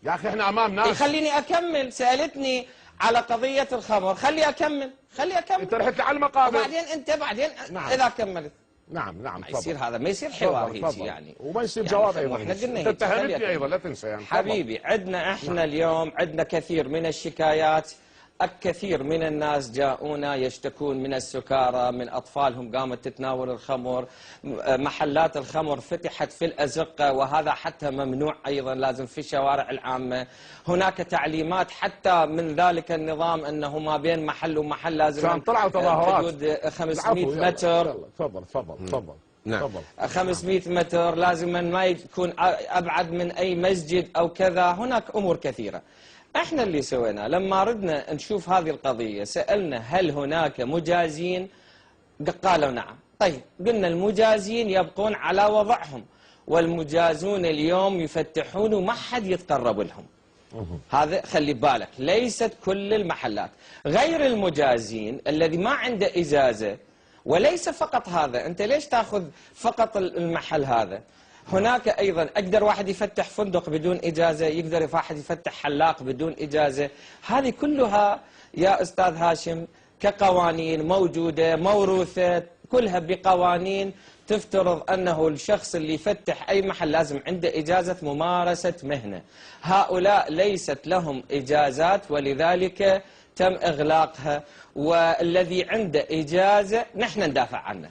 يا اخي احنا امام ناس. خليني اكمل، سالتني على قضيه الخمر، خلي اكمل. انت رحت على المقابر بعدين نعم. اذا كملت نعم ما يصير هذا، ما يصير حوار هيك يعني، وما يصير يعني جواب ايضا. احنا قلنا انت اتهمتني ايضا لا تنسى يعني. حبيبي عندنا احنا اليوم عندنا كثير من الشكايات، الكثير من الناس جاءونا يشتكون من السكارى، من أطفالهم قامت تتناول الخمر، محلات الخمر فتحت في الأزقة وهذا حتى ممنوع أيضا، لازم في الشوارع العامة. هناك تعليمات حتى من ذلك النظام أنه ما بين محل ومحل لازم طلعوا تظاهرات حدود 500 متر. تفضل. نعم 500 متر لازم ما يكون أبعد من أي مسجد أو كذا. هناك أمور كثيرة. احنا اللي سوينا لما ردنا نشوف هذه القضية سألنا هل هناك مجازين؟ قالوا نعم. طيب قلنا المجازين يبقون على وضعهم، والمجازون اليوم يفتحون وما حد يتقرب لهم. هذا خلي بالك، ليست كل المحلات. غير المجازين الذي ما عنده إجازة، وليس فقط هذا، أنت ليش تأخذ فقط المحل هذا؟ هناك أيضا أقدر واحد يفتح فندق بدون إجازة، يقدر واحد يفتح حلاق بدون إجازة. هذه كلها يا أستاذ هاشم كقوانين موجودة موروثة، كلها بقوانين تفترض أنه الشخص اللي يفتح أي محل لازم عنده إجازة ممارسة مهنة. هؤلاء ليست لهم إجازات ولذلك تم إغلاقها، والذي عنده إجازة نحن ندافع عنه.